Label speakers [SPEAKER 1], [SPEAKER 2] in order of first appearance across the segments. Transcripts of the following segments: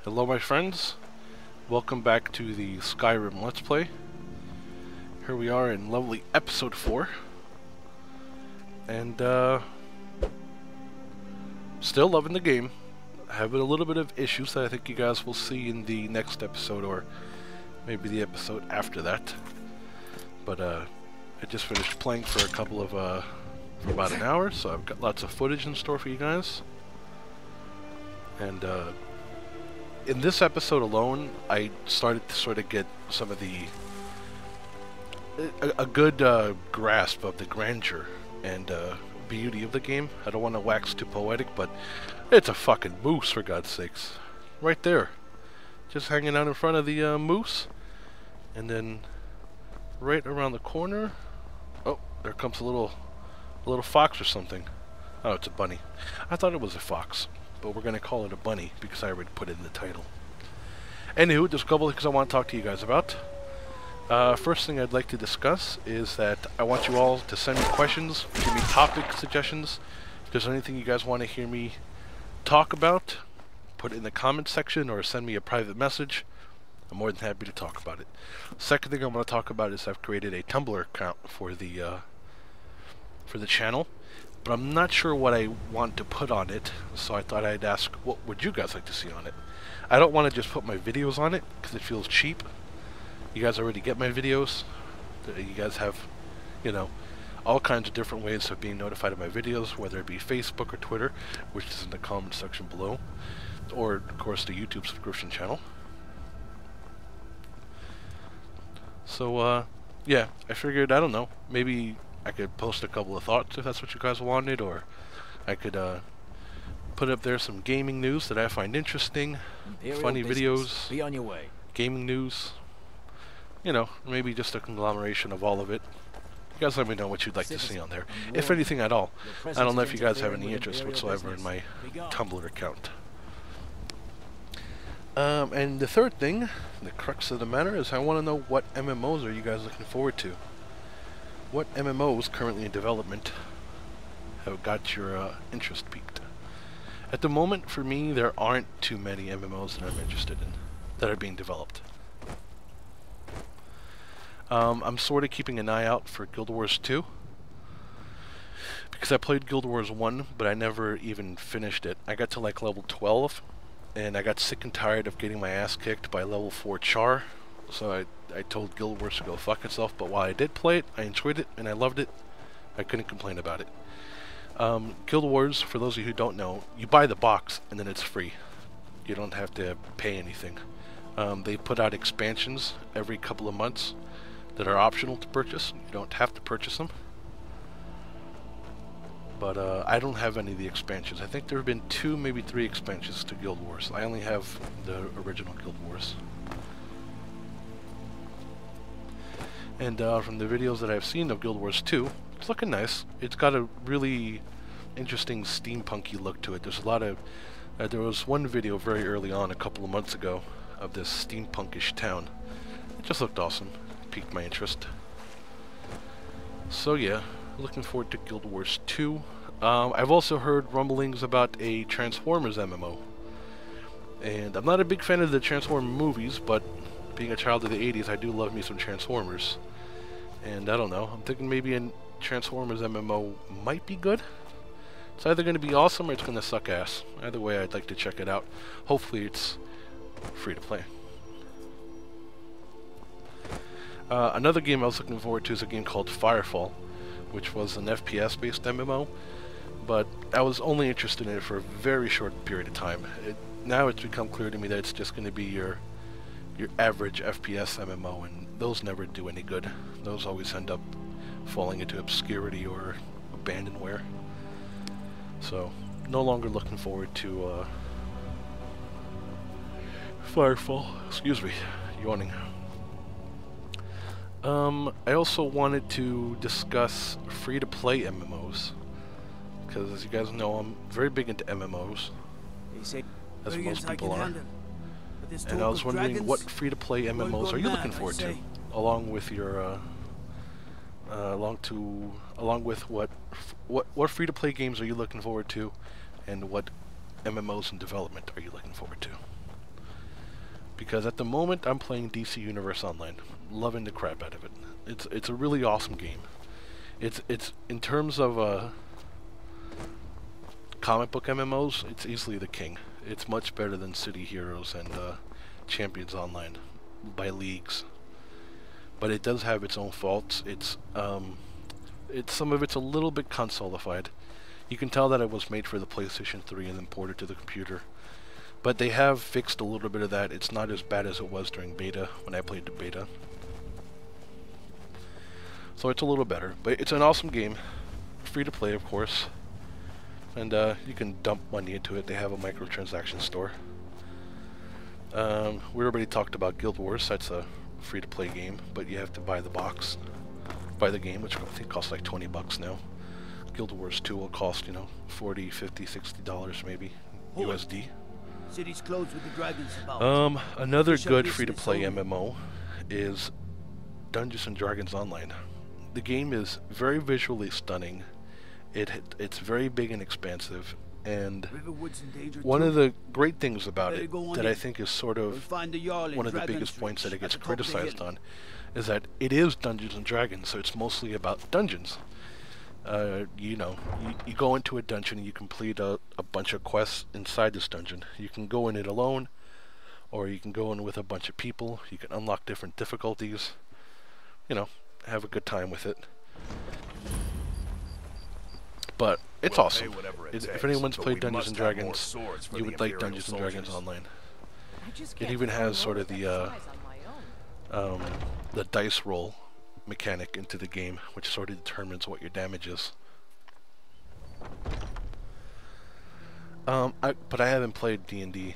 [SPEAKER 1] Hello my friends, welcome back to the Skyrim Let's Play. Here we are in lovely Episode 4. And still loving the game. Having a little bit of issues that I think you guys will see in the next episode or maybe the episode after that. But I just finished playing for for about an hour, so I've got lots of footage in store for you guys. And in this episode alone, I started to sort of get some of a good grasp of the grandeur and beauty of the game. I don't want to wax too poetic, but it's a fucking moose, for God's sakes. Right there. Just hanging out in front of the moose. And then right around the corner, oh, there comes a little fox or something. Oh, it's a bunny. I thought it was a fox, but we're going to call it a bunny because I already put it in the title. Anywho, there's a couple of things I want to talk to you guys about. First thing I'd like to discuss is that I want you all to send me questions, give me topic suggestions. If there's anything you guys want to hear me talk about, put it in the comments section or send me a private message. I'm more than happy to talk about it. Second thing I want to talk about is I've created a Tumblr account for the channel, but I'm not sure what I want to put on it, so I thought I'd ask what would you guys like to see on it. I don't want to just put my videos on it because it feels cheap. You guys already get my videos. You guys have, you know, all kinds of different ways of being notified of my videos, whether it be Facebook or Twitter, which is in the comment section below, or of course the YouTube subscription channel. So yeah, I figured, I don't know, maybe I could post a couple of thoughts if that's what you guys wanted, or I could put up there some gaming news that I find interesting, funny videos,
[SPEAKER 2] be on your way.
[SPEAKER 1] Gaming news, you know, maybe just a conglomeration of all of it. You guys let me know what you'd like to see on there, if anything at all. I don't know if you guys have any interest whatsoever in my Tumblr account. And the third thing, the crux of the matter, is I want to know what MMOs are you guys looking forward to? What MMOs currently in development have got your interest peaked? At the moment, for me, there aren't too many MMOs that I'm interested in that are being developed. I'm sort of keeping an eye out for Guild Wars 2 because I played Guild Wars 1, but I never even finished it. I got to like level 12, and I got sick and tired of getting my ass kicked by level 4 Char, so I told Guild Wars to go fuck itself. But while I did play it, I enjoyed it and I loved it. I couldn't complain about it. Guild Wars, for those of you who don't know, you buy the box and then it's free. You don't have to pay anything. They put out expansions every couple of months that are optional to purchase. You don't have to purchase them. But I don't have any of the expansions. I think there have been 2, maybe 3 expansions to Guild Wars. I only have the original Guild Wars. And from the videos that I've seen of Guild Wars 2, it's looking nice. It's got a really interesting steampunky look to it. There's a lot of... there was one video very early on, a couple of months ago, of this steampunkish town. It just looked awesome. Piqued my interest. So yeah, looking forward to Guild Wars 2. I've also heard rumblings about a Transformers MMO. And I'm not a big fan of the Transformers movies, but being a child of the 80s, I do love me some Transformers. And I don't know, I'm thinking maybe a Transformers MMO might be good. It's either going to be awesome or it's going to suck ass. Either way, I'd like to check it out. Hopefully it's free to play. Another game I was looking forward to is a game called Firefall, which was an FPS-based MMO, but I was only interested in it for a very short period of time. Now it's become clear to me that it's just going to be your average FPS MMO, and those never do any good. Those always end up falling into obscurity or abandonware. So, no longer looking forward to Firefall. Excuse me, yawning. I also wanted to discuss free-to-play MMOs, because as you guys know, I'm very big into MMOs, as most people are. And I was wondering, what free-to-play MMOs are you looking forward to, along with your, along with what free-to-play games are you looking forward to, and what MMOs in development are you looking forward to? because at the moment I'm playing DC Universe Online, loving the crap out of it. It's a really awesome game. It's in terms of comic book MMOs, it's easily the king. It's much better than City Heroes and Champions Online by leagues. But it does have its own faults. It's some of it's a little bit consolified. You can tell that it was made for the PlayStation 3 and then ported to the computer. But they have fixed a little bit of that. It's not as bad as it was during beta, when I played the beta. So it's a little better. But it's an awesome game. Free to play, of course. And you can dump money into it. They have a microtransaction store. We already talked about Guild Wars. That's a free to play game, but you have to buy the box. Buy the game, which I think costs like $20 now. Guild Wars 2 will cost, you know, $40, $50, $60 maybe, USD.
[SPEAKER 2] City's closed with the dragons about.
[SPEAKER 1] Another good free-to-play MMO is Dungeons and Dragons Online. The game is very visually stunning. It's very big and expansive, and one of the great things about it that I think is sort of one of the biggest points that it gets criticized on is that it is Dungeons and Dragons, so it's mostly about dungeons. You know, you go into a dungeon and you complete a bunch of quests inside this dungeon. You can go in it alone, or you can go in with a bunch of people. You can unlock different difficulties. You know, have a good time with it. But it's awesome. If anyone's played Dungeons and Dragons, you would like Dungeons and Dragons Online. It even has sort of the dice roll mechanic into the game, which sort of determines what your damage is. But I haven't played D&D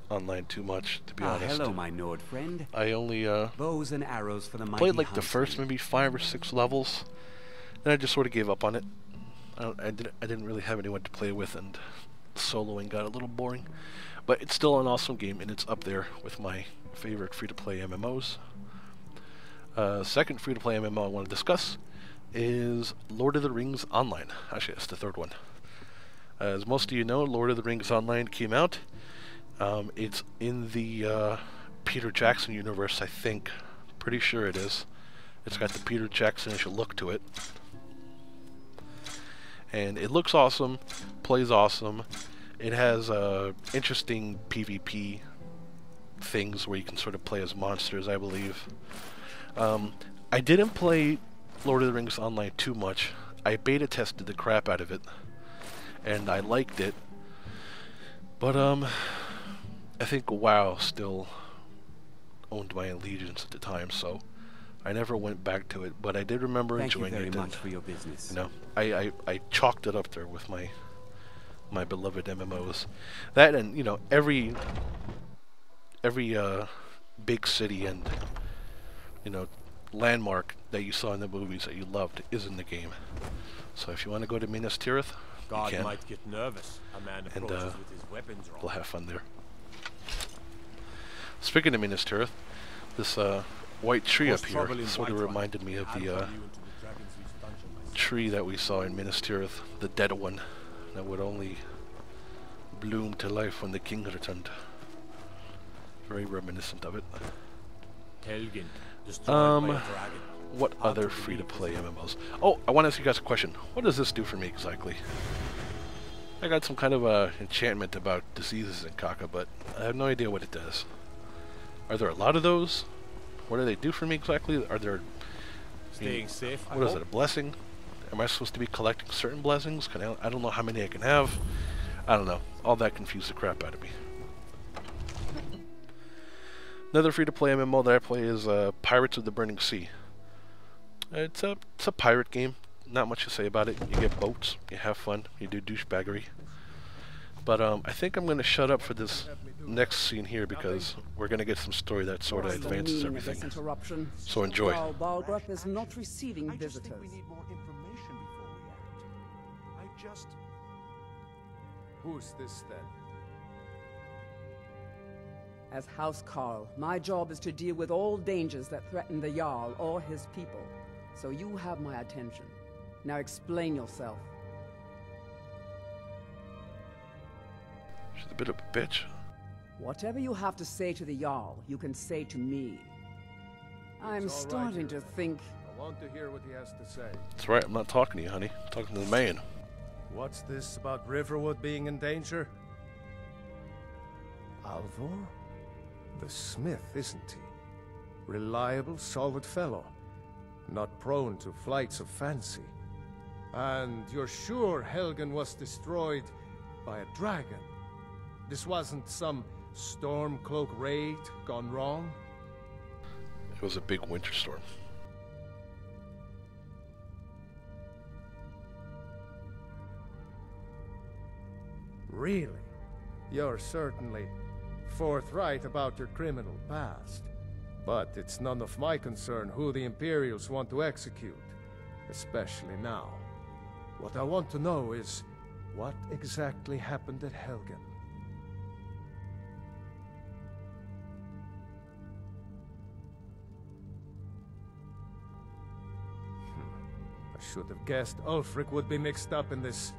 [SPEAKER 1] Online too much, to be honest.
[SPEAKER 3] Hello, my Nord friend.
[SPEAKER 1] I only
[SPEAKER 3] bows and arrows for the
[SPEAKER 1] played like the first maybe 5 or 6 levels, then I just sort of gave up on it. I didn't really have anyone to play with, and soloing got a little boring. But it's still an awesome game, and it's up there with my favorite free-to-play MMOs. Second free-to-play MMO I want to discuss is Lord of the Rings Online. Actually, that's the third one. As most of you know, Lord of the Rings Online came out. It's in the Peter Jackson universe, I think. Pretty sure it is. It's got the Peter Jackson-ish look to it. And it looks awesome, plays awesome. It has interesting PvP things where you can sort of play as monsters, I believe. I didn't play Lord of the Rings Online too much. I beta tested the crap out of it, and I liked it. But I think WoW still owned my allegiance at the time, so I never went back to it. But I did remember enjoying it.
[SPEAKER 3] Thank you very much for your business.
[SPEAKER 1] You know, I chalked it up there with my beloved MMOs. That, and you know, every big city and, you know, landmark that you saw in the movies that you loved is in the game. So if you want to go to Minas Tirith, you can.
[SPEAKER 4] Might get nervous. A man
[SPEAKER 1] And
[SPEAKER 4] approaches with his weapons drawn.
[SPEAKER 1] we'll have fun there. Speaking of Minas Tirith, this white tree up here sort of reminded me of the tree that we saw in Minas Tirith, the dead one, that would only bloom to life when the king returned. Very reminiscent of it.
[SPEAKER 4] Helgen, destroyed by a dragon.
[SPEAKER 1] What other free-to-play MMOs? Oh, I want to ask you guys a question. What does this do for me exactly? I got some kind of enchantment about diseases in Kaka, but I have no idea what it does. Are there a lot of those? What do they do for me exactly? Are there...
[SPEAKER 4] Staying safe.
[SPEAKER 1] What is it, a blessing? Am I supposed to be collecting certain blessings? I don't know how many I can have. I don't know. All that confused the crap out of me. Another free-to-play MMO that I play is Pirates of the Burning Sea. It's a pirate game. Not much to say about it. You get boats, you have fun, you do douchebaggery. But I think I'm going to shut up for this next scene here because we're going to get some story that sort of advances everything. So enjoy.
[SPEAKER 5] Balgrup is not receiving visitors.
[SPEAKER 6] I think we need more information before we act. I just... Who's this then?
[SPEAKER 5] As House Carl, my job is to deal with all dangers that threaten the Jarl or his people. So you have my attention. Now explain yourself.
[SPEAKER 1] She's a bit of a bitch.
[SPEAKER 5] Whatever you have to say to the Jarl, you can say to me. I'm
[SPEAKER 7] It's all right,
[SPEAKER 5] starting to
[SPEAKER 7] Jarl.
[SPEAKER 5] think...
[SPEAKER 7] I want to hear what he has to say.
[SPEAKER 1] That's right, I'm not talking to you, honey. I'm talking to the man.
[SPEAKER 7] What's this about Riverwood being in danger? Alvor? The smith, isn't he? Reliable, solid fellow. Not prone to flights of fancy. And you're sure Helgen was destroyed by a dragon? This wasn't some Stormcloak raid gone wrong?
[SPEAKER 1] It was a big winter storm.
[SPEAKER 7] Really? You're certainly forthright about your criminal past. But it's none of my concern who the Imperials want to execute, especially now. What I want to know is, what exactly happened at Helgen? I should have guessed Ulfric would be mixed up in this.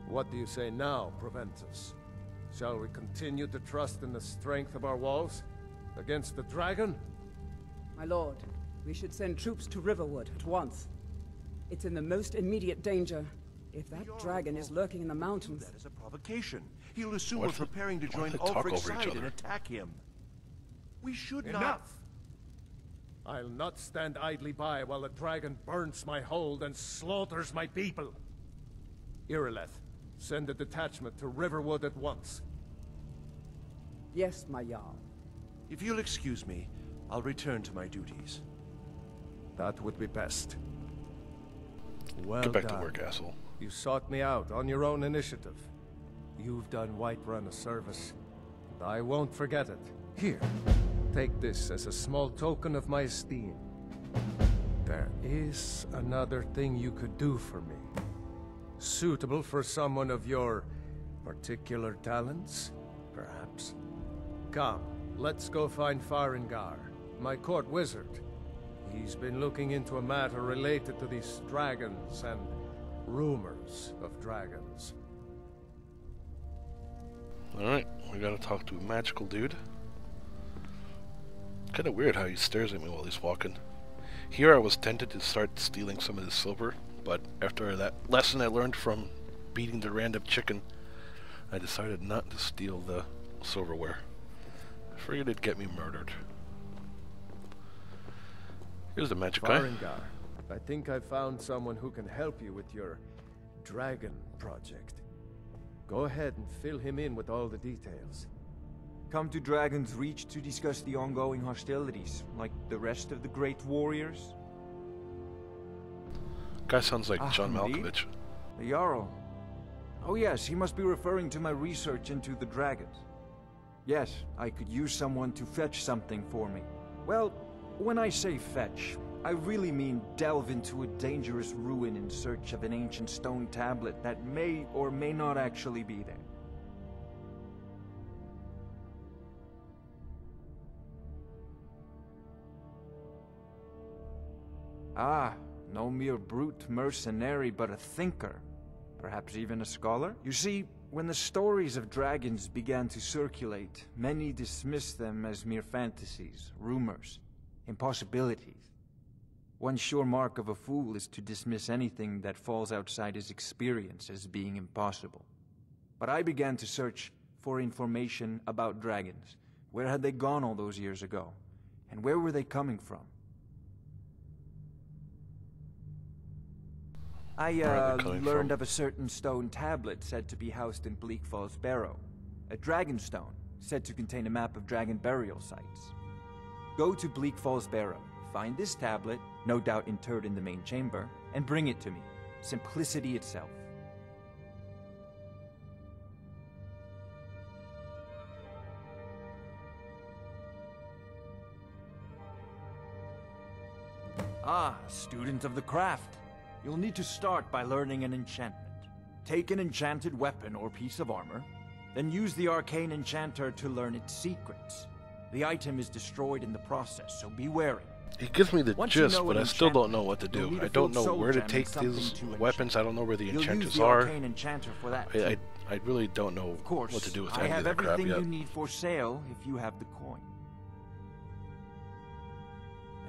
[SPEAKER 7] What do you say now, Proventus? Shall we continue to trust in the strength of our walls? Against the dragon?
[SPEAKER 5] My lord, we should send troops to Riverwood at once. It's in the most immediate danger. If that dragon is lurking in the mountains...
[SPEAKER 6] That is a provocation. He'll assume
[SPEAKER 1] What
[SPEAKER 6] we're
[SPEAKER 1] the-
[SPEAKER 6] preparing to
[SPEAKER 1] why
[SPEAKER 6] join
[SPEAKER 1] do they talk
[SPEAKER 6] Ulfric's
[SPEAKER 1] over each
[SPEAKER 6] side
[SPEAKER 1] other?
[SPEAKER 6] and attack him. We should not...
[SPEAKER 7] Enough! I'll not stand idly by while the dragon burns my hold and slaughters my people. Irileth, send a detachment to Riverwood at once.
[SPEAKER 5] Yes, my Jarl.
[SPEAKER 6] If you'll excuse me, I'll return to my duties.
[SPEAKER 7] That would be best. Well
[SPEAKER 1] Get back
[SPEAKER 7] done.
[SPEAKER 1] to work, asshole.
[SPEAKER 7] You sought me out on your own initiative. You've done Whiterun a service, and I won't forget it. Here, take this as a small token of my esteem. There is another thing you could do for me. Suitable for someone of your particular talents, perhaps. Come, let's go find Farengar, my court wizard. He's been looking into a matter related to these dragons and rumors of dragons.
[SPEAKER 1] Alright, we gotta talk to a magical dude. Kinda weird how he stares at me while he's walking. Here I was tempted to start stealing some of his silver, but after that lesson I learned from beating the random chicken, I decided not to steal the silverware. I figured it'd get me murdered. Here's the magic guy.
[SPEAKER 7] Farengar, I think I found someone who can help you with your dragon project. Go ahead and fill him in with all the details.
[SPEAKER 8] Come to Dragon's Reach to discuss the ongoing hostilities, like the rest of the great warriors?
[SPEAKER 1] Guy sounds like John
[SPEAKER 8] indeed.
[SPEAKER 1] Malkovich.
[SPEAKER 8] The Jarl. Oh yes, he must be referring to my research into the dragons. Yes, I could use someone to fetch something for me. Well, when I say fetch, I really mean delve into a dangerous ruin in search of an ancient stone tablet that may or may not actually be there. Ah, no mere brute mercenary, but a thinker. Perhaps even a scholar? You see, when the stories of dragons began to circulate, many dismissed them as mere fantasies, rumors, impossibilities. One sure mark of a fool is to dismiss anything that falls outside his experience as being impossible. But I began to search for information about dragons. Where had they gone all those years ago? And where were they coming from? I
[SPEAKER 1] Where are they coming
[SPEAKER 8] learned
[SPEAKER 1] from?
[SPEAKER 8] of a certain stone tablet said to be housed in Bleak Falls Barrow. A dragon stone, said to contain a map of dragon burial sites. Go to Bleak Falls Barrow, find this tablet, no doubt interred in the main chamber, and bring it to me. Simplicity itself. Ah, student of the craft. You'll need to start by learning an enchantment. Take an enchanted weapon or piece of armor, then use the arcane enchanter to learn its secrets. The item is destroyed in the process, so be wary.
[SPEAKER 1] He gives me the
[SPEAKER 8] Once you
[SPEAKER 1] gist,
[SPEAKER 8] know
[SPEAKER 1] but
[SPEAKER 8] an
[SPEAKER 1] I still don't know
[SPEAKER 8] enchantment,
[SPEAKER 1] what to
[SPEAKER 8] you'll
[SPEAKER 1] do.
[SPEAKER 8] need a
[SPEAKER 1] I don't
[SPEAKER 8] filled
[SPEAKER 1] know
[SPEAKER 8] soul
[SPEAKER 1] where to
[SPEAKER 8] gem and
[SPEAKER 1] take
[SPEAKER 8] something
[SPEAKER 1] these
[SPEAKER 8] to enchant.
[SPEAKER 1] weapons. I don't know where the
[SPEAKER 8] You'll use
[SPEAKER 1] enchanters
[SPEAKER 8] the
[SPEAKER 1] are.
[SPEAKER 8] arcane enchanter for that.
[SPEAKER 1] I
[SPEAKER 8] too.
[SPEAKER 1] I really don't know
[SPEAKER 8] Of course,
[SPEAKER 1] what to do with
[SPEAKER 8] I
[SPEAKER 1] any
[SPEAKER 8] have
[SPEAKER 1] of that crap
[SPEAKER 8] everything
[SPEAKER 1] yet.
[SPEAKER 8] you need for sale if you have the coin.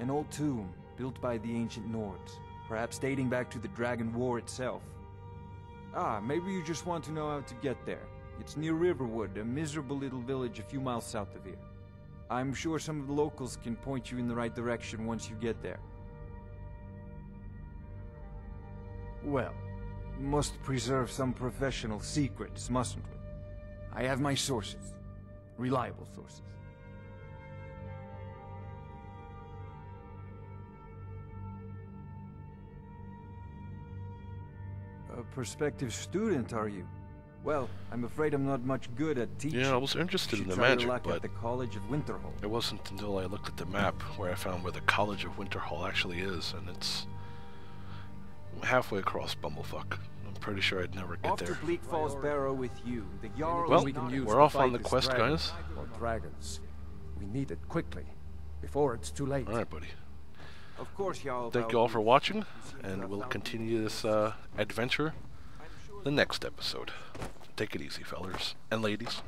[SPEAKER 8] An old tomb built by the ancient Nords, perhaps dating back to the Dragon War itself. Ah, maybe you just want to know how to get there. It's near Riverwood, a miserable little village a few miles south of here. I'm sure some of the locals can point you in the right direction once you get there. Well, must preserve some professional secrets, mustn't we? I have my sources. Reliable sources. A prospective student, are you? Well, I'm afraid I'm not much good at teaching.
[SPEAKER 1] Yeah, I was interested
[SPEAKER 8] You
[SPEAKER 1] in
[SPEAKER 8] should
[SPEAKER 1] the
[SPEAKER 8] try your
[SPEAKER 1] magic,
[SPEAKER 8] luck
[SPEAKER 1] but
[SPEAKER 8] at the College of Winterhold.
[SPEAKER 1] it wasn't until I looked at the map where I found where the College of Winterhall actually is, and it's halfway across Bumblefuck. I'm pretty sure I'd never get
[SPEAKER 8] Off to
[SPEAKER 1] there.
[SPEAKER 8] Bleak Falls Barrow with you. The Jarl
[SPEAKER 1] Well,
[SPEAKER 8] is
[SPEAKER 7] we can
[SPEAKER 8] not-
[SPEAKER 7] use
[SPEAKER 1] we're
[SPEAKER 7] to
[SPEAKER 1] off
[SPEAKER 7] fight
[SPEAKER 1] on the
[SPEAKER 7] this
[SPEAKER 1] quest,
[SPEAKER 7] dragon,
[SPEAKER 1] guys.
[SPEAKER 7] or dragons. We need it quickly, before it's too late.
[SPEAKER 1] Alright, buddy.
[SPEAKER 8] Of course, Jarl.
[SPEAKER 1] Thank you all for watching, and we'll continue this adventure the next episode. Take it easy, fellers and ladies.